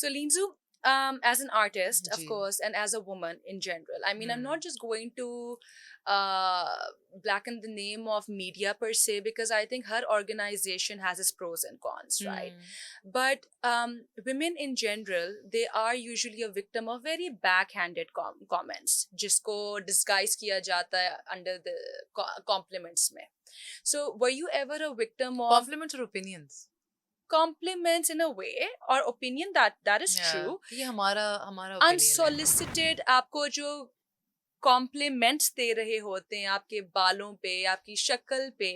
So Linzu, as an artist, of ji course, and as a woman in general, I mean, I'm hmm not just going to uh, blacken the name of media per se, because I think her organization has its pros and cons, right? Hmm But women in general, they are usually a victim of very backhanded comments, जिसको disguise किया जाता है under the compliments में. So, were you ever a victim of compliments or opinions compliments in a way or opinion? That is yeah true. ये हमारा हमारा opinion है Unsolicited आपको जो compliments दे रहे होते हैं आपके बालों पे, आपकी शक्ल पे,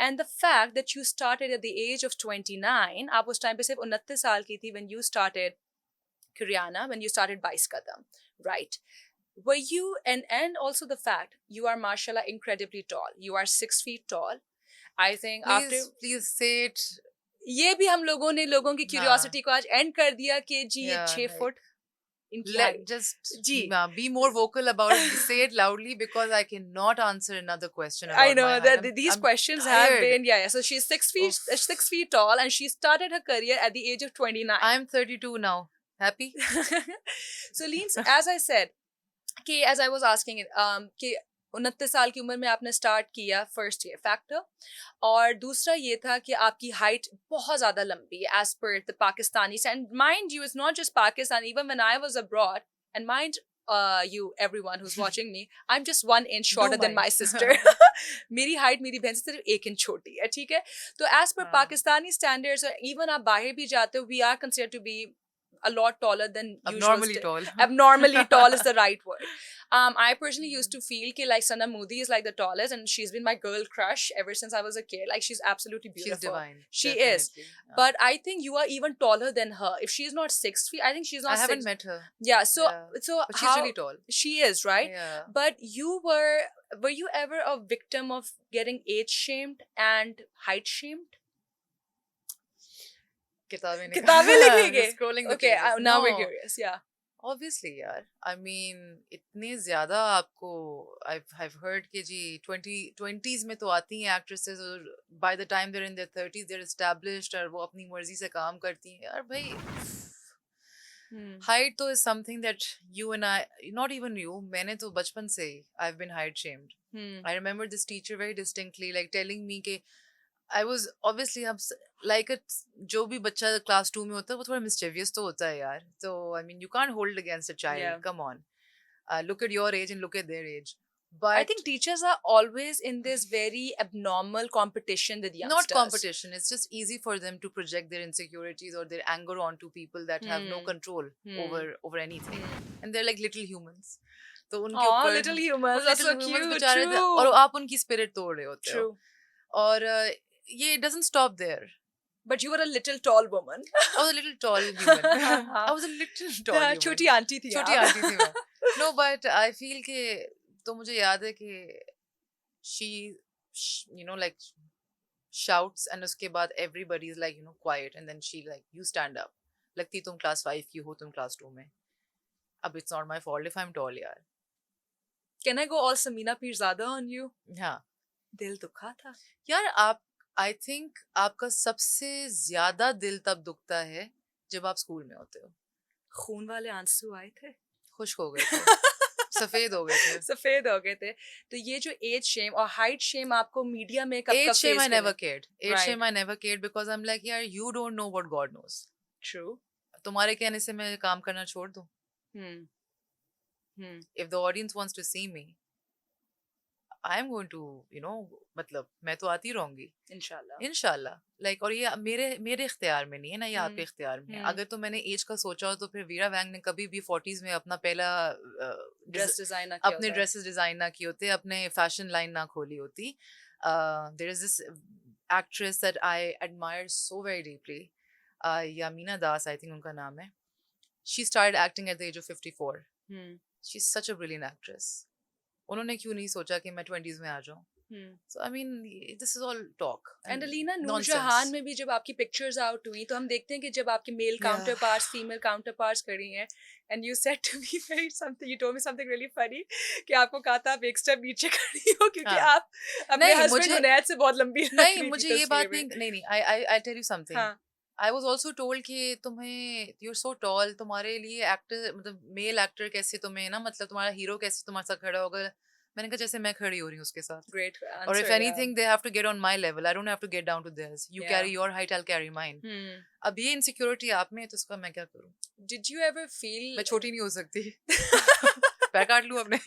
and the fact that you started at the age of 29, आप उस टाइम पे सिर्फ 29 साल की थी when you started Kuryana, when you started 22 Kadam, right? Were you, and also the fact you are mashallah incredibly tall. You are 6 feet tall. I think after please say it ये भी हम लोगों ने लोगों की हाँ क्यूरियोसिटी को आज एंड कर दिया कि जी ये yeah 6 फुट like इनकी let हाइट. just जी, be more vocal about it say it loudly because I cannot answer another question I about my know height that I'm these I'm questions have tired been, yeah. So she's 6 feet, Oof. 6 feet tall, and she started her career at the age of 29. I'm 32 now happy So Leans, as I said, कि as I was asking it, कि 29 साल की उम्र में आपने start किया first year factor, और दूसरा ये था कि आपकी हाइट बहुत ज़्यादा लंबी है एज पर the Pakistani and mind you is not just Pakistan, even when I was abroad, and mind you everyone who's watching me, I'm just 1 inch do shorter than mind my sister. मेरी हाइट मेरी बहन से सिर्फ 1 इंच छोटी है, ठीक है. तो एज पर हाँ पाकिस्तानी स्टैंडर्ड्स, इवन आप बाहर भी जाते हो, we are considered to be a lot taller than usual. abnormally tall Abnormally tall is the right word. I personally used to feel ki like Sana Moody is like the tallest, and she's been my girl crush ever since I was a kid. Like she's absolutely she's beautiful. divine She is. definitely But I think you are even taller than her. If she's not 6 feet, I think she's I not haven't six. met her Yeah. So yeah so but she's how really tall she is, right? yeah But were you ever a victim of getting age shamed and height shamed? किताबें किताबें निकाल लिखेंगे. just scrolling the Okay, pages now no we're curious. Yeah. obviously यार I mean इतने ज्यादा आपको I've heard कि जी 20s में तो आती हैं actresses और by the time they're in their 30s they're established और वो अपनी मर्जी से काम करती हैं यार भाई Hmm. height तो is something that you and I not even you मैंने तो बचपन से ही I've been height shamed Hmm. I remember this teacher very distinctly like telling me कि I was obviously हम like a जो भी बच्चा class 2 में होता है वो थोड़ा mischievous तो होता है यार so I mean you can't hold against a child Yeah. come on look at your age and look at their age I but think teachers are always in this very abnormal competition with not youngsters. competition it's just easy for them to project their insecurities or their anger onto people that have no Hmm. control Hmm. over anything Hmm. and they're like little humans तो उनके Aw, ऊपर little वो humans. That's little so humans cute. बेचारे और True. आप उनकी spirit तोड़ रहे होते हो True. और ये it doesn't stop there But you were a little tall woman. I was a little tall human. I was a little tall हाँ, human. छोटी आंटी थी छोटी आप. आंटी थी मैं. No, but I feel कि तो मुझे याद है कि she, you know, like shouts and उसके बाद everybody is like, you know, quiet and then she like, you stand up. लगती तुम class 5 की हो तुम class 2 में. अब it's not my fault if I'm tall यार. Can I go all Samina Pirzada on you? हाँ. दिल दुखा था. यार आप I think आपका सबसे ज्यादा दिल तब दुखता है जब आप स्कूल में होते हो. खून वाले आंसू आए थे. खुश हो गए थे. सफेद हो गए थे. सफेद हो गए थे. तो ये जो एज शेम और हाइट शेम आपको मीडिया में कब Age shame I face never करने? cared. Age Right. shame I never cared because I'm like, यार you don't know what God knows. True. तुम्हारे कहने से मैं काम करना छोड़ दूँ. Hmm. Hmm. If the audience wants to see me, I'm going to, you know, मतलब मैं तो आती रहूंगी. Inshallah. इंशाल्लाह. Like और ये मेरे इख्तियार में नहीं है ना ये आपके Hmm. इख्तियार में है. Hmm. अगर तो मैंने एज का सोचा हो तो फिर वीरा वैंग ने कभी भी 40s में अपना पहला Dress design ना किया अपने होता है. ड्रेसेस डिजाइन ना किए होते अपने फैशन लाइन ना खोली होती. There is this actress that I admire so very deeply. Yamina Das, I think उनका नाम है. She started acting at the age of 54. Hmm. She's such a brilliant actress. उन्होंने क्यों नहीं सोचा कि मैं 20s में आ जाऊं? Hmm. So I mean, this is all talk and Alina Noor nonsense. जहान में भी जब आपकी पिक्चर्स आउट हुई तो हम देखते हैं कि जब आपके male counter parts female counter parts खड़ी हैं, and you said to me very something, you told me something really funny कि आपको कहा था आप एक स्टेप नीचे खड़ी हो क्योंकि हाँ. आप अपने नहीं हस्बैंड मुझे हुनैद से बहुत लंबी लग नहीं रही थी मुझे ये तस्वीर बात में. नहीं नहीं नहीं I tell you something. हाँ. आई वाज आल्सो टोल्ड कि तुम्हें यू आर सो टॉल, तुम्हारे लिए एक्टर मतलब मेल एक्टर कैसे तुम्हें ना मतलब तुम्हारा हीरो कैसे तुम्हारे साथ खड़ा होगा। मैंने कहा जैसे मैं खड़ी हो रही हूँ उसके साथ। Great और if answer, yeah. Anything they have to get on my level, I don't have to get down to theirs, you Yeah. Carry your height, I will carry mine. Hmm. अब ये इनसिक्योरिटी आप में है तो उसका मैं क्या करूँ। Did you ever feel मैं छोटी नहीं हो सकती। पैर काट लूँ अपने।